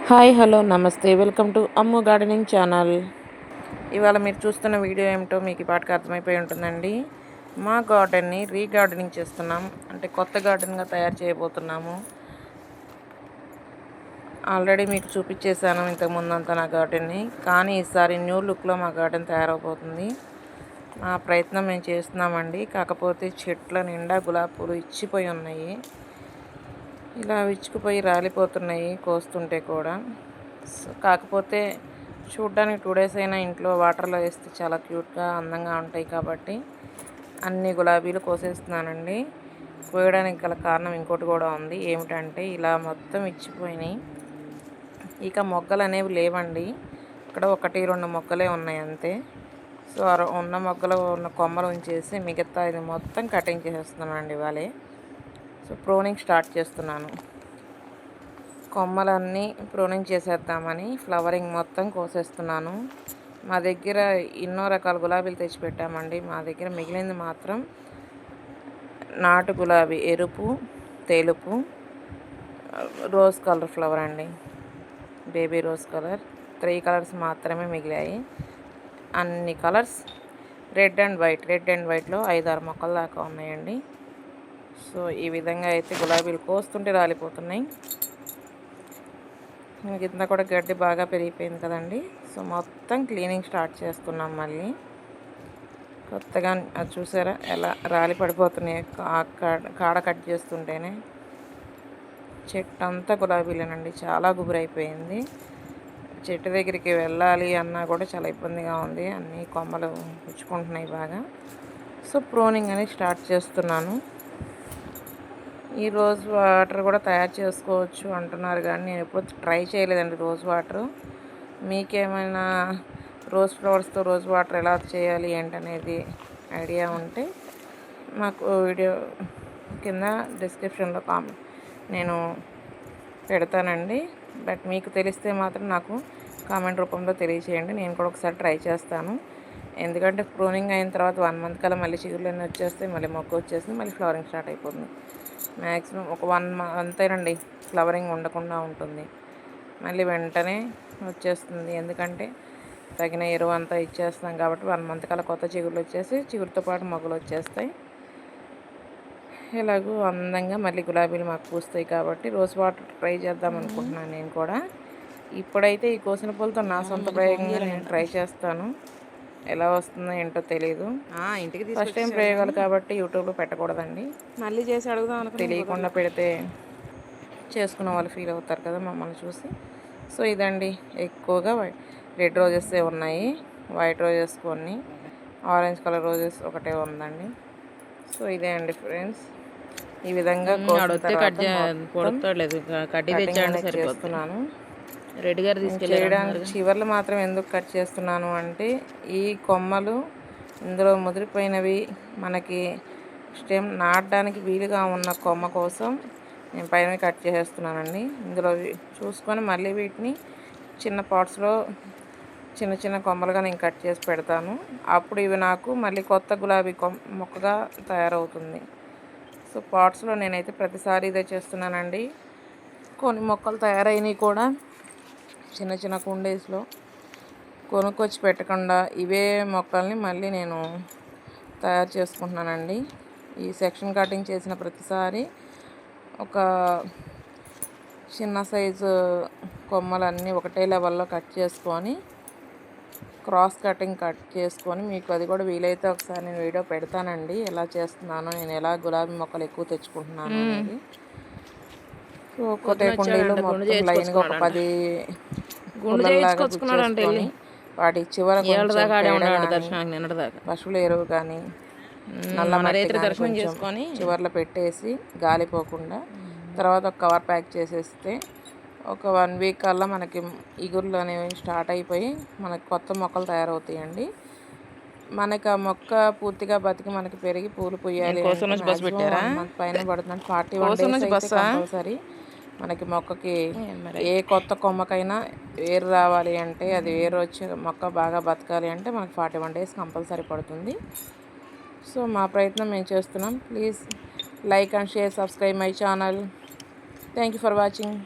Hi hello నమస్తే welcome to Ammu gardening channel. ఇవాళ మీరు చూస్తున్న వీడియో ఏమిటో మీకు ఈ పాటకి అర్థమైపోయి ఉంటుందండి. మా గార్డెన్ని రీగార్డెనింగ్ చేస్తున్నాం, అంటే కొత్త గార్డెన్గా తయారు చేయబోతున్నాము. ఆల్రెడీ మీకు చూపించేశాను ఇంతకుముందంతా నా గార్డెన్ని, కానీ ఈసారి న్యూ లుక్లో మా గార్డెన్ తయారవబోతుంది. మా ప్రయత్నం మేము చేస్తున్నామండి. కాకపోతే చెట్ల నిండా గులాబీ పూలు ఇచ్చిపోయి ఉన్నాయి. ఇలా విచ్చుకుపోయి రాలిపోతున్నాయి కోస్తుంటే కూడా. కాకపోతే చూడ్డానికి 2 డేస్ అయినా ఇంట్లో వాటర్లో వేస్తే చాలా క్యూట్గా అందంగా ఉంటాయి కాబట్టి అన్ని గులాబీలు కోసేస్తున్నానండి. కోయడానికి గల కారణం ఇంకోటి కూడా ఉంది. ఏమిటంటే ఇలా మొత్తం ఇచ్చిపోయినాయి. ఇక మొగ్గలు అనేవి లేవండి. ఇక్కడ 1-2 మొగ్గలే ఉన్నాయి అంతే. సో ఉన్న మొగ్గలు ఉన్న కొమ్మలు ఉంచేసి మిగతా ఇది మొత్తం కటింగ్ చేసేస్తున్నానండి ఇవాళే. సో ప్రూనింగ్ స్టార్ట్ చేస్తున్నాను. కొమ్మలన్నీ ప్రూనింగ్ చేసేద్దామని ఫ్లవరింగ్ మొత్తం కోసేస్తున్నాను. మా దగ్గర ఎన్నో రకాల గులాబీలు తెచ్చిపెట్టామండి. మా దగ్గర మిగిలింది మాత్రం నాటు గులాబీ, ఎరుపు, తెలుపు, రోజ్ కలర్ ఫ్లవర్ అండి, బేబీ రోజ్ కలర్. 3 కలర్స్ మాత్రమే మిగిలాయి. అన్ని కలర్స్ రెడ్ అండ్ వైట్లో 5-6 మొక్కల దాకా ఉన్నాయండి. సో ఈ విధంగా అయితే గులాబీలు కోస్తుంటే రాలిపోతున్నాయి. ఇంత కూడా గడ్డి బాగా పెరిగిపోయింది కదండి. సో మొత్తం క్లీనింగ్ స్టార్ట్ చేస్తున్నాం మళ్ళీ కొత్తగా. అది చూసారా ఎలా రాలి పడిపోతున్నాయి కాడ కట్ చేస్తుంటేనే. చెట్టు అంతా గులాబీలేనండి, చాలా గుబురైపోయింది. చెట్టు దగ్గరికి వెళ్ళాలి అన్నా కూడా చాలా ఇబ్బందిగా ఉంది. అన్ని కొమ్మలు పుచ్చుకుంటున్నాయి బాగా. సో ప్రూనింగ్ అనేది స్టార్ట్ చేస్తున్నాను. ఈ రోజ్ వాటర్ కూడా తయారు చేసుకోవచ్చు అంటున్నారు, కానీ నేను ఎప్పుడు ట్రై చేయలేదండి రోజ్ వాటర్. మీకేమైనా రోజ్ ఫ్లవర్స్తో రోజ్ వాటర్ ఎలా చేయాలి ఏంటనేది ఐడియా ఉంటే మాకు వీడియో కింద డిస్క్రిప్షన్లో నేను పెడతానండి. బట్ మీకు తెలిస్తే మాత్రం నాకు కామెంట్ రూపంలో తెలియచేయండి. నేను కూడా ఒకసారి ట్రై చేస్తాను. ఎందుకంటే ప్రూనింగ్ అయిన తర్వాత 1 మంత్ కల్లా మళ్ళీ చిగురులన్నీ వచ్చేస్తాయి, మళ్ళీ మొక్క వచ్చేస్తుంది, మళ్ళీ ఫ్లవరింగ్ స్టార్ట్ అయిపోతుంది. మ్యాక్సిమం ఒక 1 మంతేనండి ఫ్లవరింగ్ ఉండకుండా ఉంటుంది. మళ్ళీ వెంటనే వచ్చేస్తుంది, ఎందుకంటే తగిన ఎరువు అంతా ఇచ్చేస్తాం కాబట్టి 1 మంత్ కల్లా కొత్త చిగురులు వచ్చేసి చిగురుతో పాటు మొగ్గలు వచ్చేస్తాయి. ఎలాగూ అందంగా మళ్ళీ గులాబీలు మాకు పూస్తాయి కాబట్టి రోజ్ వాటర్ ట్రై చేద్దాం అనుకుంటున్నాను నేను కూడా. ఇప్పుడైతే ఈ కోసిన పూలతో నా సొంత ప్రయోగంగా నేను ట్రై చేస్తాను. ఎలా వస్తుందో ఏంటో తెలియదు. ఇంటికి ఫస్ట్ టైం ప్రయోగాలు కాబట్టి యూట్యూబ్లో పెట్టకూడదండి. మళ్ళీ చేసి అడుగుదాం, తెలియకుండా పెడితే చేసుకున్న వాళ్ళు ఫీల్ అవుతారు కదా మమ్మల్ని చూసి. సో ఇదండి, ఎక్కువగా రెడ్ రోజెస్ ఉన్నాయి, వైట్ రోజెస్ కొన్ని, ఆరెంజ్ కలర్ రోజెస్ ఒకటే ఉందండి. సో ఇదే అండి ఫ్రెండ్స్, ఈ విధంగా చేస్తున్నాను. రెడ్ గారు చేయడానికి చివర్లు మాత్రం ఎందుకు కట్ చేస్తున్నాను అంటే ఈ కొమ్మలు ఇందులో ముదిరిపోయినవి మనకి స్టెమ్ నాటడానికి వీలుగా ఉన్న కొమ్మ కోసం నేను పైన కట్ చేసేస్తున్నానండి. ఇందులో చూసుకొని మళ్ళీ వీటిని చిన్న పాట్స్లో చిన్న చిన్న కొమ్మలుగా నేను కట్ చేసి పెడతాను. అప్పుడు ఇవి నాకు మళ్ళీ కొత్త గులాబీ మొక్కగా తయారవుతుంది. సో పాట్స్లో నేనైతే ప్రతిసారి ఇదే చేస్తున్నానండి. కొన్ని మొక్కలు తయారైనవి కూడా చిన్న చిన్న కుండీస్లో కొనుక్కొచ్చి పెట్టకుండా ఇవే మొక్కల్ని మళ్ళీ నేను తయారు చేసుకుంటున్నానండి. ఈ సెక్షన్ కటింగ్ చేసిన ప్రతిసారి ఒక చిన్న సైజు కొమ్మలన్నీ ఒకటే లెవెల్లో కట్ చేసుకొని క్రాస్ కటింగ్ కట్ చేసుకొని మీకు అది కూడా వీలైతే ఒకసారి నేను వీడియో పెడతానండి ఎలా చేస్తున్నానో, నేను ఎలా గులాబీ మొక్కలు ఎక్కువ తెచ్చుకుంటున్నాను అనేది. సో ఒకటే కుండీలో మొత్తం లైన్గా ఒక 10 వాటి చివర పశువుల ఎరువు కానీ నల్ల మట్టి చేసుకొని చివర్లో పెట్టేసి గాలిపోకుండా తర్వాత ఒక కవర్ ప్యాక్ చేసేస్తే ఒక 1 వీక్ కల్లా మనకి ఇగుర్లు అనేవి స్టార్ట్ అయిపోయి మనకి కొత్త మొక్కలు తయారవుతాయండి. మనకి ఆ మొక్క పూర్తిగా బతికి మనకి పెరిగి పూలు పూయాలి పైన పడుతుంది. 41 days కంపల్సరీ మనకి మొక్కకి ఏ కొత్త కొమ్మకైనా వేరు రావాలి అంటే, అది వేరు వచ్చి మొక్క బాగా బతకాలి అంటే మనకి 41 days కంపల్సరీ పడుతుంది. సో మా ప్రయత్నం మేము చేస్తున్నాం. Please like and share, subscribe my channel. Thank you for watching.